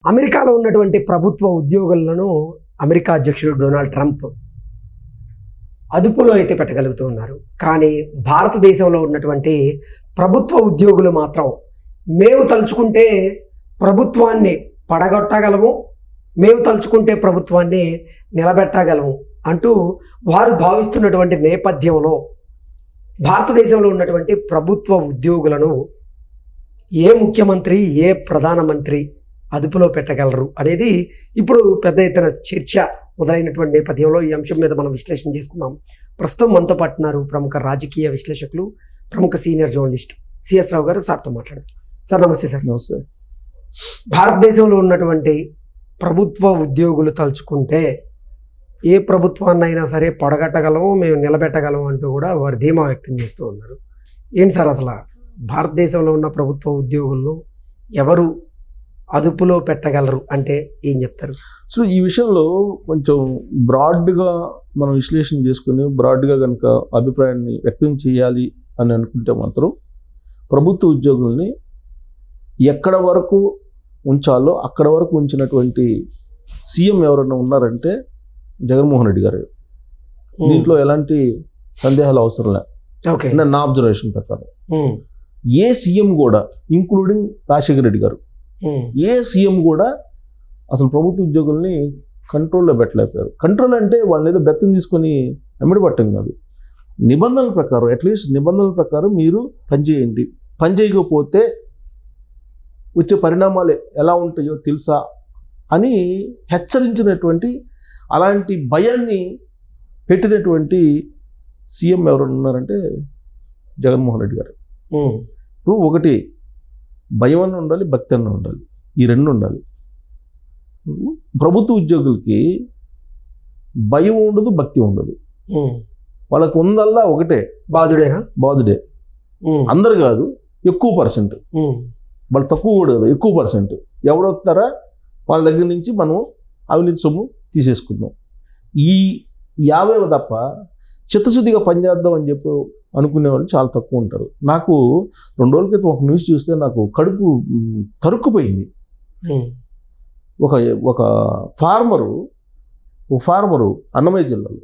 అమెరికాలో ఉన్నటువంటి ప్రభుత్వ ఉద్యోగులను అమెరికా అధ్యక్షుడు డొనాల్డ్ ట్రంప్ అదుపులో అయితే పెట్టగలుగుతూ ఉన్నారు. కానీ భారతదేశంలో ఉన్నటువంటి ప్రభుత్వ ఉద్యోగులు మాత్రం మేము తలుచుకుంటే ప్రభుత్వాన్ని పడగొట్టగలము, మేము తలుచుకుంటే ప్రభుత్వాన్ని నిలబెట్టగలము అంటూ వారు భావిస్తున్నటువంటి నేపథ్యంలో భారతదేశంలో ఉన్నటువంటి ప్రభుత్వ ఉద్యోగులను ఏ ముఖ్యమంత్రి, ఏ ప్రధానమంత్రి అదుపులో పెట్టగలరు అనేది ఇప్పుడు పెద్ద ఎత్తున చర్చ మొదలైనటువంటి నేపథ్యంలో ఈ అంశం మీద మనం విశ్లేషణ చేసుకుందాం. ప్రస్తుతం మనతో పాటున్నారు ప్రముఖ రాజకీయ విశ్లేషకులు, ప్రముఖ సీనియర్ జర్నలిస్ట్ సిఎస్ రావు గారు. సార్తో మాట్లాడదాం. సార్ నమస్తే. సార్ నమస్తే. భారతదేశంలో ఉన్నటువంటి ప్రభుత్వ ఉద్యోగులు తలుచుకుంటే ఏ ప్రభుత్వాన్నైనా సరే పొడగట్టగలము, మేము నిలబెట్టగలము అంటూ కూడా వారు ధీమా వ్యక్తం చేస్తూ ఉన్నారు. ఏంటి సార్ అసలు భారతదేశంలో ఉన్న ప్రభుత్వ ఉద్యోగులను ఎవరు అదుపులో పెట్టగలరు అంటే ఏం చెప్తారు? సో ఈ విషయంలో కొంచెం బ్రాడ్గా మనం విశ్లేషణ చేసుకుని బ్రాడ్గా కనుక అభిప్రాయాన్ని వ్యక్తం చేయాలి అని అనుకుంటే మాత్రం ప్రభుత్వ ఉద్యోగుల్ని ఎక్కడ వరకు ఉంచాలో అక్కడ వరకు ఉంచినటువంటి సీఎం ఎవరైనా ఉన్నారంటే జగన్మోహన్ రెడ్డి గారు. దీంట్లో ఎలాంటి సందేహాలు అవసరం లేదు. నా అబ్జర్వేషన్ ప్రకారం ఏ సీఎం కూడా, ఇంక్లూడింగ్ రాజశేఖర రెడ్డి గారు, ఏ సీఎం కూడా అసలు ప్రభుత్వ ఉద్యోగుల్ని కంట్రోల్లో పెట్టలేకపోయారు. కంట్రోల్ అంటే వాళ్ళని ఏదో బెత్తం తీసుకొని ఎమ్మడి పట్టం కాదు. నిబంధనల ప్రకారం, అట్లీస్ట్ నిబంధనల ప్రకారం మీరు పనిచేయండి, పని చేయకపోతే వచ్చే పరిణామాలు ఎలా ఉంటాయో తెలుసా అని హెచ్చరించినటువంటి, అలాంటి భయాన్ని పెట్టినటువంటి సీఎం ఎవరు ఉన్నారంటే జగన్మోహన్ రెడ్డి గారు. ఇప్పుడు ఒకటి భయం అన్న ఉండాలి, భక్తి అన్న ఉండాలి, ఈ రెండు ఉండాలి. ప్రభుత్వ ఉద్యోగులకి భయం ఉండదు, భక్తి ఉండదు. వాళ్ళకు ఉందల్లా ఒకటే, బాధుడే. అందరు కాదు, ఎక్కువ పర్సెంట్. వాళ్ళు తక్కువ కూడా కాదు, ఎక్కువ పర్సెంట్. ఎవడొస్తారా వాళ్ళ దగ్గర నుంచి మనం అవినీతి సొమ్ము తీసేసుకుందాం. ఈ 50 తప్ప చిత్తశుద్ధిగా పనిచేద్దాం అని చెప్పి అనుకునే వాళ్ళు చాలా తక్కువ ఉంటారు. నాకు 2 రోజుల క్రితం ఒక న్యూస్ చూస్తే నాకు కడుపు తరుక్కుపోయింది. ఒక ఫార్మరు అన్నమయ్య జిల్లాలో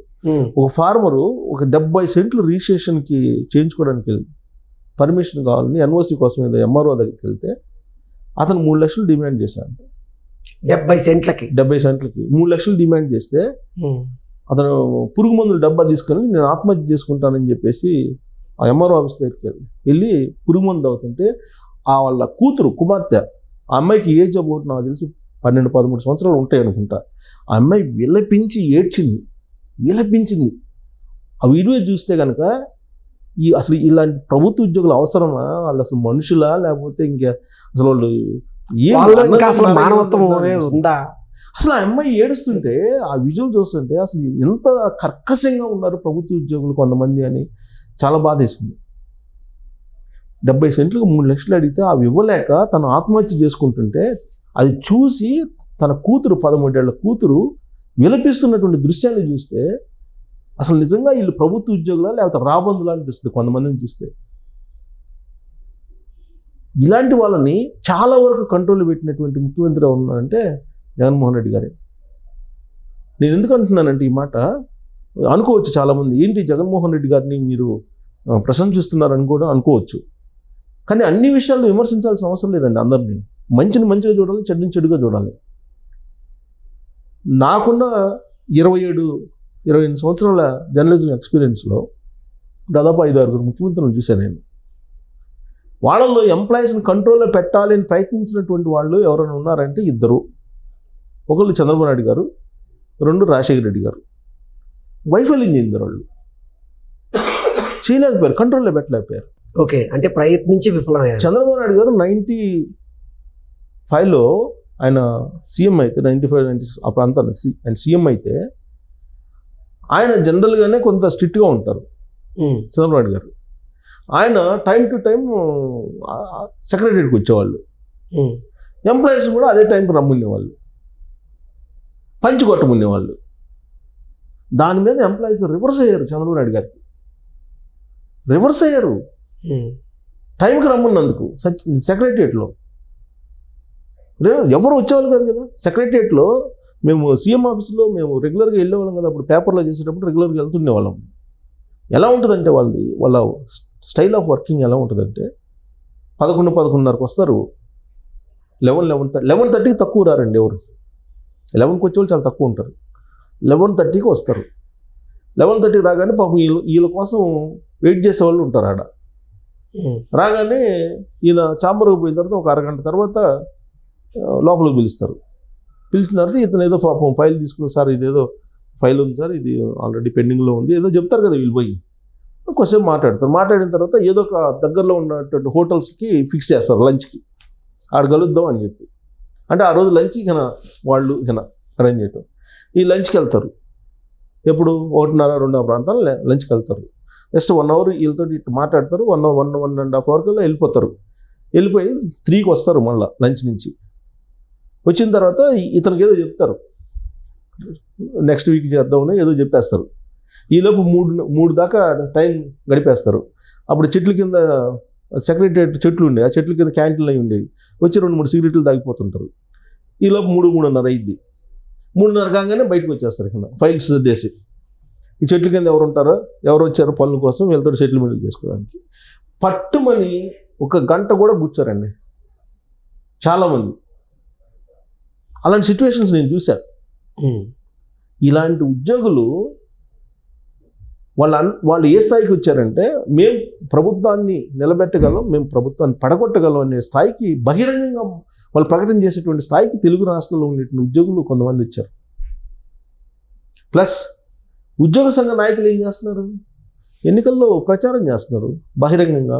ఒక ఫార్మరు ఒక 70 సెంట్లు రిజిస్ట్రేషన్కి చేయించుకోవడానికి పర్మిషన్ కావాలని ఎన్ఓసి కోసం ఎంఆర్ఓ దగ్గరికి వెళ్తే అతను 3 లక్షలు డిమాండ్ చేశాడు. 70 సెంట్లకి 3 లక్షలు డిమాండ్ చేస్తే అతను పురుగు మందులు డబ్బా తీసుకొని నేను ఆత్మహత్య చేసుకుంటానని చెప్పేసి ఆ ఎంఆర్ఓ ఆఫీస్ దగ్గరికి వెళ్ళి పురుగు మందు అవుతుంటే వాళ్ళ కుమార్తె, ఆ అమ్మాయికి ఏజ్ అబౌట్ నాకు తెలిసి 12-13 సంవత్సరాలు ఉంటాయి అనుకుంటా. ఆ అమ్మాయి విలపించింది. ఆ వీడియో చూస్తే కనుక అసలు ఇలాంటి ప్రభుత్వ ఉద్యోగులు అవసరమా? వాళ్ళు అసలు మనుషులా, లేకపోతే ఇంకా అసలు వాళ్ళు మానవత్వం ఉందా? అసలు ఆ అమ్మాయి ఏడుస్తుంటే, ఆ విజువల్ చూస్తుంటే అసలు ఎంత కర్కశంగా ఉన్నారు ప్రభుత్వ ఉద్యోగులు కొంతమంది అని చాలా బాధేసింది. 70 సెంట్లకు 3 లక్షలు అడిగితే అవి ఇవ్వలేక తను ఆత్మహత్య చేసుకుంటుంటే అది చూసి తన కూతురు, 13 ఏళ్ల కూతురు విలపిస్తున్నటువంటి దృశ్యాన్ని చూస్తే అసలు నిజంగా వీళ్ళు ప్రభుత్వ ఉద్యోగులా లేకపోతే రాబందులా అనిపిస్తుంది కొంతమందిని చూస్తే. ఇలాంటి వాళ్ళని చాలా వరకు కంట్రోల్ పెట్టినటువంటి ముఖ్యమంత్రి ఉన్నారంటే జగన్మోహన్ రెడ్డి గారే. నేను ఎందుకు అంటున్నానంటే ఈ మాట అనుకోవచ్చు చాలామంది, ఏంటి జగన్మోహన్ రెడ్డి గారిని మీరు ప్రశంసిస్తున్నారని కూడా అనుకోవచ్చు. కానీ అన్ని విషయాల్లో విమర్శించాల్సిన అవసరం లేదండి. అందరినీ మంచిని మంచిగా చూడాలి, చెడుని చెడుగా చూడాలి. నాకున్న 27-28 సంవత్సరాల జర్నలిజం ఎక్స్పీరియన్స్లో దాదాపు 5-6 ముఖ్యమంత్రులను చూశాను నేను. వాళ్ళల్లో ఎంప్లాయీస్ని కంట్రోల్లో పెట్టాలని ప్రయత్నించినటువంటి వాళ్ళు ఎవరైనా ఉన్నారంటే 2. ఒకళ్ళు చంద్రబాబు నాయుడు గారు, 2 రాజశేఖర రెడ్డి గారు. వైఫల్యం చెందారు వాళ్ళు, చేయలేకపోయారు, కంట్రోల్లో పెట్టలేకపోయారు. ఓకే, అంటే ప్రయత్నించి విఫలమయ్యారు. చంద్రబాబు నాయుడు గారు 95లో ఆయన సీఎం అయితే, 95-96 ఆ ప్రాంతాన్ని ఆయన సీఎం అయితే ఆయన జనరల్గానే కొంత స్ట్రిక్ట్గా ఉంటారు చంద్రబాబు నాయుడు గారు. ఆయన టైం టు టైం సెక్రటరీకి వచ్చేవాళ్ళు, ఎంప్లాయీస్ కూడా అదే టైంకి రమ్మునేవాళ్ళు, పంచి కొట్టమునేవాళ్ళు. దాని మీద ఎంప్లాయీస్ రివర్స్ అయ్యారు. చంద్రబాబు నాయుడు గారికి రివర్స్ అయ్యారు టైంకి రమ్మన్నందుకు సెక్రటరియట్లో. ఎవరు వచ్చేవాళ్ళు కాదు కదా. సెక్రటరియట్లో మేము సీఎం ఆఫీస్లో మేము రెగ్యులర్గా వెళ్ళేవాళ్ళం కదా. అప్పుడు పేపర్లో చేసేటప్పుడు రెగ్యులర్గా వెళ్తుండేవాళ్ళం. ఎలా ఉంటుందంటే వాళ్ళ స్టైల్ ఆఫ్ వర్కింగ్ ఎలా ఉంటుందంటే 11-11:30కి వస్తారు. 11:30కి తక్కువ రారండి ఎవరు. 11కి వచ్చేవాళ్ళు చాలా తక్కువ ఉంటారు. 11:30కి వస్తారు. 11:30కి రాగానే పాపం వీళ్ళ కోసం వెయిట్ చేసేవాళ్ళు ఉంటారు ఆడ. రాగానే ఈయన ఛాంబర్కి పోయిన తర్వాత ఒక అరగంట తర్వాత లోపలికి పిలుస్తారు. పిలిచిన తర్వాత ఇతను ఏదో పాపం ఫైల్ తీసుకుని, సార్ ఇదేదో ఫైల్ ఉంది సార్, ఇది ఆల్రెడీ పెండింగ్లో ఉంది, ఏదో చెప్తారు కదా వీళ్ళు పోయి. కొంచెం మాట్లాడతారు. మాట్లాడిన తర్వాత ఏదో ఒక దగ్గరలో ఉన్నటువంటి హోటల్స్కి ఫిక్స్ చేస్తారు లంచ్కి, ఆడ కలుద్దాం అని చెప్పి. అంటే ఆ రోజు లంచ్ వాళ్ళు అరేంజ్ చేయటం. ఈ లంచ్కి వెళ్తారు. ఎప్పుడు 1:30-2 ప్రాంతాలు లంచ్కి వెళ్తారు. జస్ట్ 1 అవర్ వీళ్ళతో ఇటు మాట్లాడతారు. 1.5 అవర్ కల్లా వెళ్ళిపోతారు. వెళ్ళిపోయి 3కి వస్తారు మళ్ళీ లంచ్ నుంచి. వచ్చిన తర్వాత ఇతనికి ఏదో చెప్తారు, నెక్స్ట్ వీక్ చేద్దామని ఏదో చెప్పేస్తారు. ఈలోపు 3 దాకా టైం గడిపేస్తారు. అప్పుడు చెట్ల కింద సెక్రటరియట్ చెట్లు ఉండే, ఆ చెట్ల కింద క్యాంటీన్లు అవి ఉండేవి. వచ్చి 2-3 సిగరెట్లు తాగిపోతుంటారు. ఈలోపు 3-3:30 అయింది. 3:30 కాగానే బయటకు వచ్చేస్తారు కింద ఫైల్స్ సర్దేసి. ఈ చెట్ల కింద ఎవరు ఉంటారో, ఎవరు వచ్చారో పనుల కోసం వీళ్ళతో సెటిల్మెంట్ చేసుకోవడానికి పట్టుమని 1 గంట కూడా కూర్చోరండి చాలామంది. అలాంటి సిచ్యువేషన్స్ నేను చూశాను. ఇలాంటి ఉద్యోగులు వాళ్ళు ఏ స్థాయికి వచ్చారంటే, మేము ప్రభుత్వాన్ని నిలబెట్టగలం, మేము ప్రభుత్వాన్ని పడగొట్టగలం అనే స్థాయికి బహిరంగంగా వాళ్ళు ప్రకటన చేసేటువంటి స్థాయికి తెలుగు రాష్ట్రంలో ఉండేటువంటి ఉద్యోగులు కొంతమంది వచ్చారు. ప్లస్ ఉద్యోగ సంఘ నాయకులు ఏం చేస్తున్నారు, ఎన్నికల్లో ప్రచారం చేస్తున్నారు బహిరంగంగా.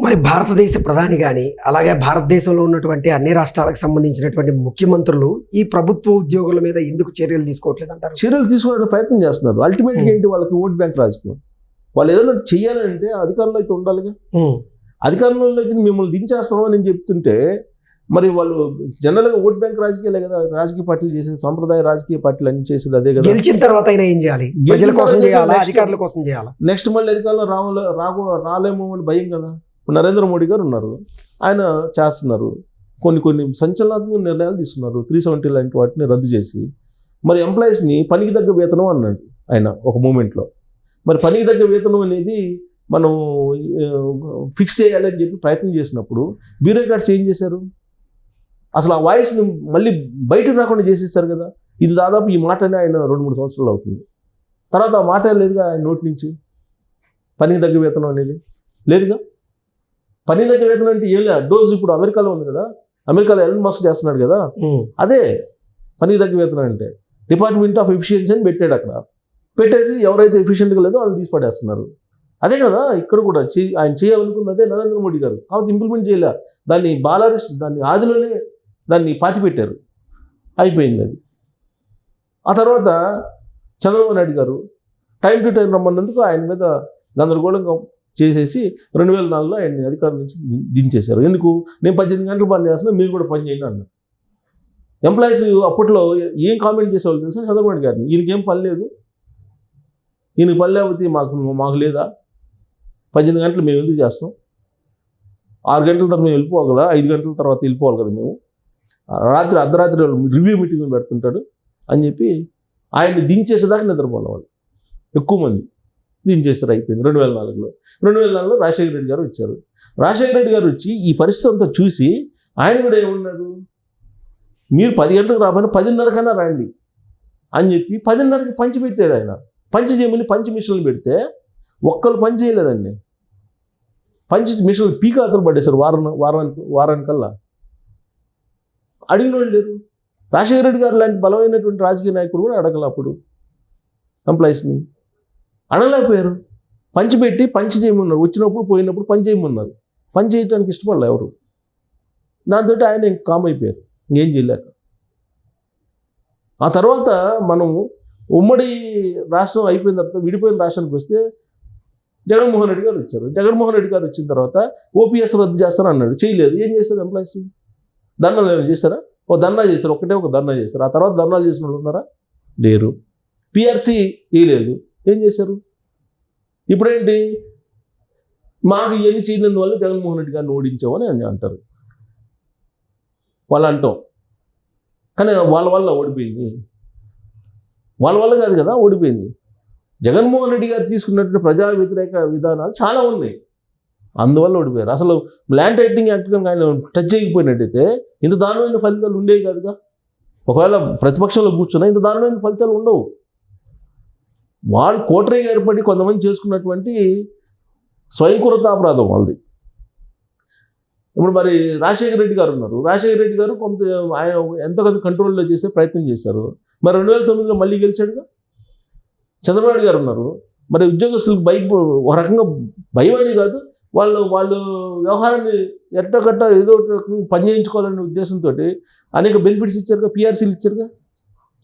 మరి భారతదేశ ప్రధాని కానీ, అలాగే భారతదేశంలో ఉన్నటువంటి అన్ని రాష్ట్రాలకు సంబంధించినటువంటి ముఖ్యమంత్రులు ఈ ప్రభుత్వ ఉద్యోగుల మీద ఎందుకు చర్యలు తీసుకోవట్లేదు అంటారు? చర్యలు తీసుకోవడానికి ప్రయత్నం చేస్తున్నారు. అల్టిమేట్గా ఏంటి, వాళ్ళకి ఓట్ బ్యాంక్ రాజకీయం. వాళ్ళు ఏదైనా చెయ్యాలంటే అధికారంలో అయితే ఉండాలిగా. అధికారంలోకి మిమ్మల్ని దించేస్తామని నేను చెప్తుంటే, మరి వాళ్ళు జనరల్గా ఓట్ బ్యాంక్ రాజకీయాలే కదా రాజకీయ పార్టీలు చేసేది, సాంప్రదాయ రాజకీయ పార్టీలు అన్ని చేసేది అదే కదా. గెలిచిన తర్వాత అయినా ఏం చేయాలి, ప్రజల కోసం చేయాలా, అధికారుల కోసం చేయాలా? నెక్స్ట్ మళ్ళీ అధికారంలో రాలేమో అని భయం కదా. నరేంద్ర మోడీ గారు ఉన్నారు, ఆయన చేస్తున్నారు. కొన్ని సంచలనాత్మక నిర్ణయాలు తీసుకున్నారు. 370 లాంటి వాటిని రద్దు చేసి మరి ఎంప్లాయీస్ని పనికి తగ్గ వేతనం అన్నాడు ఆయన ఒక మూమెంట్లో. మరి పనికి తగ్గ వేతనం అనేది మనం ఫిక్స్ చేయాలని చెప్పి ప్రయత్నం చేసినప్పుడు బ్యూరోక్రాట్స్ ఏం చేశారు, అసలు ఆ వాయిస్ని మళ్ళీ బయటకు రాకుండా చేసేసారు కదా. ఇది దాదాపు ఈ మాటనే ఆయన 2-3 సంవత్సరాలు అవుతుంది. తర్వాత ఆ మాట లేదుగా ఆయన నోటి నుంచి, పనికి తగ్గ వేతనం అనేది లేదుగా. పని దగ్గర వేతనం అంటే ఏం లేదు. డోజ్ ఇప్పుడు అమెరికాలో ఉంది కదా, అమెరికాలో ఎలన్ మస్క్ చేస్తున్నాడు కదా, అదే పనికి తగ్గ వేతనం అంటే. డిపార్ట్మెంట్ ఆఫ్ ఎఫిషియన్సీ అని పెట్టాడు అక్కడ. పెట్టేసి ఎవరైతే ఎఫిషియెంట్గా లేదో వాళ్ళని తీసి పడేస్తున్నారు. అదే కదా ఇక్కడ కూడా ఆయన చేయాలనుకుంది అదే నరేంద్ర మోడీ గారు. కాబట్టి ఇంప్లిమెంట్ చేయలే, దాన్ని ఆదిలోనే దాన్ని పాతిపెట్టారు, అయిపోయింది అది. ఆ తర్వాత చంద్రబాబు నాయుడు గారు టైం టు టైం రమ్మన్నందుకు ఆయన మీద గందరగోళంగా చేసేసి 2004లో ఆయన్ని అధికారం నుంచి దించేశారు. ఎందుకు, నేను 18 గంటలు పని చేస్తున్నా, మీరు కూడా పని చేయండి అన్నారు. ఎంప్లాయీస్ అప్పట్లో ఏం కామెంట్ చేసేవాళ్ళు తెలుసా చంద్రబాబు నాయుడు గారిని, ఈయనకేం పని లేదు, ఈయనకి పని లేకపోతే మాకు లేదా, 18 గంటలు మేము ఎందుకు చేస్తాం, 6 గంటల తర్వాత మేము వెళ్ళిపోవాలి కదా, 5 గంటల తర్వాత వెళ్ళిపోవాలి కదా మేము, అర్ధరాత్రి రివ్యూ మీటింగ్లు పెడుతుంటాడు అని చెప్పి ఆయన్ని దించేసేదాకా నిద్రపోవాలి వాళ్ళు ఎక్కువ మంది. దించేస్తారు, అయిపోయింది. 2004లో రాజశేఖర రెడ్డి గారు వచ్చారు. రాజశేఖర రెడ్డి గారు వచ్చి ఈ పరిస్థితి అంతా చూసి ఆయన కూడా ఏమన్నాడు, మీరు 10 గంటలకు రాబోయినా 10:30 కన్నా రండి అని చెప్పి 10:30కి పంచి పెట్టాడు ఆయన. పంచి చేయమని పంచి మిషన్లు పెడితే ఒక్కరు పని చేయలేదండి. పంచి మిషన్లు పీకాతలు పడేశారు వారానికల్లా. అడిగిన వాళ్ళు లేరు. రాజశేఖర రెడ్డి గారు లాంటి బలమైనటువంటి రాజకీయ నాయకుడు కూడా అడగల అప్పుడు ఎంప్లాయీస్ని, అడగలేకపోయారు. పంచి పెట్టి పంచి చేయమన్నారు, వచ్చినప్పుడు పోయినప్పుడు పని చేయమన్నారు. పని చేయడానికి ఇష్టపడలే ఎవరు. దాంతో ఆయన కామ్ అయిపోయారు, ఇంకేం చేయలేక. ఆ తర్వాత మనం ఉమ్మడి రాష్ట్రం అయిపోయిన తర్వాత విడిపోయిన రాష్ట్రానికి వస్తే జగన్మోహన్ రెడ్డి గారు వచ్చారు. జగన్మోహన్ రెడ్డి గారు వచ్చిన తర్వాత ఓపీఎస్ రద్దు చేస్తారని అన్నాడు, చేయలేదు. ఏం చేశారు ఎంప్లాయీస్, ధర్నాలు ఏమైనా చేశారా? ధర్నా చేశారు, ఒక ధర్నా చేశారు. ఆ తర్వాత ధర్నాలు చేసిన వాళ్ళు ఉన్నారా? లేరు. పిఆర్సీ వేయలేదు, ఏం చేశారు? ఇప్పుడేంటి, మాకు ఇవన్నీ చేయనందువల్ల జగన్మోహన్ రెడ్డి గారిని ఓడించామని అంటారు. వాళ్ళు అంటాం. కానీ వాళ్ళ వల్ల ఓడిపోయింది, వాళ్ళ వల్ల కాదు కదా ఓడిపోయింది. జగన్మోహన్ రెడ్డి గారు తీసుకున్నటువంటి ప్రజా వ్యతిరేక విధానాలు చాలా ఉన్నాయి, అందువల్ల ఓడిపోయారు. అసలు ల్యాండ్ టైటిలింగ్ యాక్ట్ కనుక ఆయన టచ్ చేయకపోయినట్టయితే ఇంత దారుణమైన ఫలితాలు ఉండేవి కాదుగా. ఒకవేళ ప్రతిపక్షంలో కూర్చున్నా ఇంత దారుణమైన ఫలితాలు ఉండవు. వాళ్ళు కోటరీగా ఏర్పడి కొంతమంది చేసుకున్నటువంటి స్వయంకృతాపరాధం వాళ్ళది. ఇప్పుడు మరి రాజశేఖర రెడ్డి గారు ఉన్నారు, రాజశేఖర రెడ్డి గారు కొంత ఆయన ఎంతో కొంత కంట్రోల్లో చేసే ప్రయత్నం చేశారు. మరి 2009లో మళ్ళీ గెలిచాడుగా. చంద్రబాబు నాయుడు గారు ఉన్నారు, మరి ఉద్యోగస్తులకు ఒక రకంగా భయం అని కాదు, వాళ్ళు వ్యవహారాన్ని ఎట్టగట్ట ఏదో పని చేయించుకోవాలనే ఉద్దేశంతో అనేక బెనిఫిట్స్ ఇచ్చారుగా, పిఆర్సీలు ఇచ్చారుగా.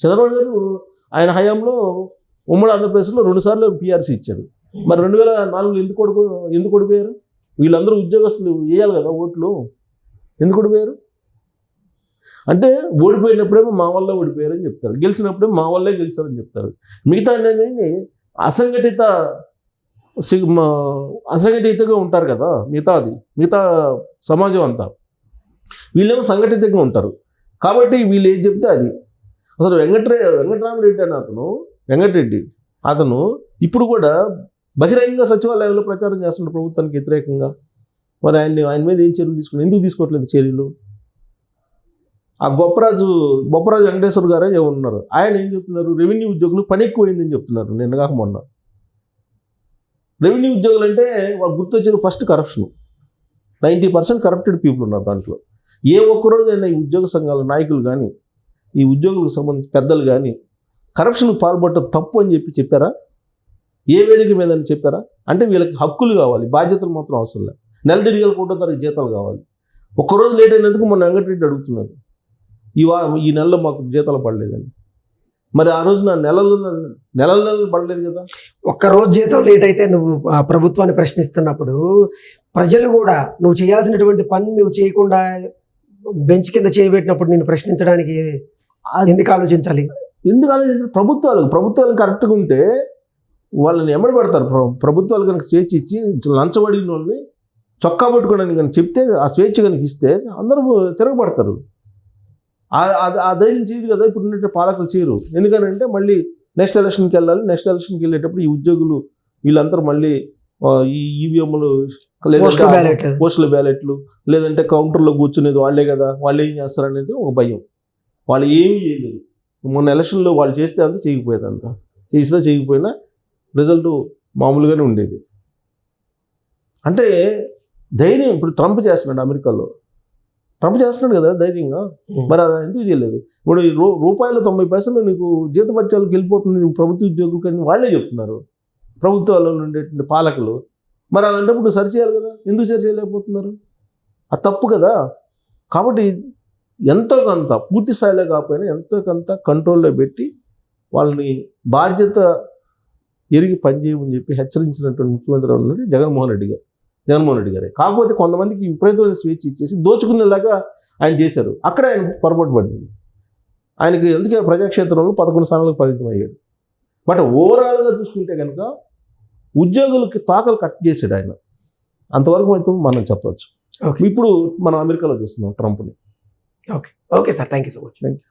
చంద్రబాబు గారు ఆయన హయాంలో ఉమ్మడి ఆంధ్రప్రదేశ్లో 2 సార్లు పిఆర్సీ ఇచ్చారు. మరి 2004 ఎందుకు ఓడిపోయారు? వీళ్ళందరూ ఉద్యోగస్తులు వేయాలి కదా ఓట్లు, ఎందుకు ఓడిపోయారు? అంటే ఓడిపోయినప్పుడేమో మా వల్ల ఓడిపోయారని చెప్తారు, గెలిచినప్పుడేమో మా వల్లే గెలిచారని చెప్తారు. మిగతా అనేది అసంఘటితగా ఉంటారు కదా మిగతా సమాజం అంతా. వీళ్ళేమో సంఘటితంగా ఉంటారు. కాబట్టి వీళ్ళు ఏం చెప్తే అది. అసలు వెంకటరామరెడ్డి అని వెంకటరెడ్డి అతను ఇప్పుడు కూడా బహిరంగ సచివాలయంలో ప్రచారం చేస్తున్న ప్రభుత్వానికి వ్యతిరేకంగా. మరి ఆయన మీద ఏం చర్యలు ఎందుకు తీసుకోవట్లేదు చర్యలు? ఆ బొప్పరాజు వెంకటేశ్వర గారే ఉన్నారు, ఆయన ఏం చెప్తున్నారు? రెవెన్యూ ఉద్యోగులు పని ఎక్కువైందని చెప్తున్నారు. నిన్నగాక మొన్న రెవెన్యూ ఉద్యోగులు అంటే వాళ్ళు గుర్తొచ్చేది ఫస్ట్ కరప్షన్. 90% కరప్టెడ్ పీపుల్ ఉన్నారు దాంట్లో. ఏ ఒక్కరోజైనా ఈ ఉద్యోగ సంఘాల నాయకులు కానీ, ఈ ఉద్యోగులకు సంబంధించి పెద్దలు కానీ కరప్షన్కి పాల్పడటం తప్పు అని చెప్పారా? ఏ వేదిక మీద అని చెప్పారా? అంటే వీళ్ళకి హక్కులు కావాలి, బాధ్యతలు మాత్రం అవసరం లేదు. నెల తిరిగి 1 తారీఖు జీతాలు కావాలి. ఒక్కరోజు లేట్ అయినందుకు మొన్న వెంకటరెడ్డి అడుగుతున్నారు, ఈ నెలలో మాకు జీతాలు పడలేదని. మరి ఆ రోజున నెలలు పడలేదు కదా. ఒక్కరోజు జీతం లేట్ అయితే నువ్వు ప్రభుత్వాన్ని ప్రశ్నిస్తున్నప్పుడు ప్రజలు కూడా నువ్వు చేయాల్సినటువంటి పని నువ్వు చేయకుండా బెంచ్ కింద చేయబెట్టినప్పుడు నేను ప్రశ్నించడానికి ఎందుకు ఆలోచించాలి? ప్రభుత్వాలు కరెక్ట్గా ఉంటే వాళ్ళని ఎమ్మడి పెడతారు. ప్రభుత్వాలు కనుక స్వేచ్ఛ ఇచ్చి లంచబడిన వాళ్ళని చొక్కా పట్టుకోవడానికి కనుక చెప్తే, ఆ స్వేచ్ఛ కనుక ఇస్తే అందరూ తిరగబడతారు. ఆ ధైర్యం చేయదు కదా ఇప్పుడు ఉన్నట్టు పాలకులు చేయరు. ఎందుకనంటే మళ్ళీ నెక్స్ట్ ఎలక్షన్కి వెళ్ళాలి. నెక్స్ట్ ఎలక్షన్కి వెళ్ళేటప్పుడు ఈ ఉద్యోగులు వీళ్ళందరూ మళ్ళీ ఈ ఈవీఎంలు, పోస్టల్ బ్యాలెట్లు, లేదంటే కౌంటర్లో కూర్చునేది వాళ్ళే కదా, వాళ్ళు ఏం చేస్తారనేది ఒక భయం. వాళ్ళు ఏమీ చేయలేరు. మొన్న ఎలక్షన్లో వాళ్ళు చేస్తే అంతా చేయకపోయేది, అంతా చేయకపోయినా రిజల్ట్ మామూలుగానే ఉండేది. అంటే ధైర్యం ఇప్పుడు ట్రంప్ చేస్తున్నాడు, అమెరికాలో ట్రంప్ చేస్తున్నాడు కదా ధైర్యంగా. మరి అది ఎందుకు చేయలేదు? ఇప్పుడు ₹90 నీకు జీతభత్యాలకు వెళ్ళిపోతుంది ప్రభుత్వ ఉద్యోగులు కానీ వాళ్ళే చెప్తున్నారు, ప్రభుత్వాల్లో ఉండేటువంటి పాలకులు. మరి అలాంటప్పుడు సరి చేయాలి కదా, ఎందుకు సరి చేయలేకపోతున్నారు? అది తప్పు కదా. కాబట్టి ఎంతో కొంత పూర్తి స్థాయిలో కాకపోయినా ఎంతో కొంత కంట్రోల్లో పెట్టి వాళ్ళని బాధ్యత ఎరిగి పనిచేయమని చెప్పి హెచ్చరించినటువంటి ముఖ్యమంత్రి ఉన్నది జగన్మోహన్ రెడ్డి గారే. కాకపోతే కొంతమందికి విపరీతమైన స్వేచ్ఛ ఇచ్చేసి దోచుకునేలాగా ఆయన చేశారు. అక్కడే ఆయన పొరపాటు పడింది. ఆయనకి ఎందుకే ప్రజాక్షేత్రంలో 11 స్థానాలకు పరిమితం అయ్యాడు. బట్ ఓవరాల్గా చూసుకుంటే కనుక ఉద్యోగులకి తాకలు కట్ చేశాడు ఆయన. అంతవరకు అయితే మనం చెప్పవచ్చు. ఇప్పుడు మనం అమెరికాలో చూస్తున్నాం ట్రంప్ని. Okay sir, thank you so much. Thank you.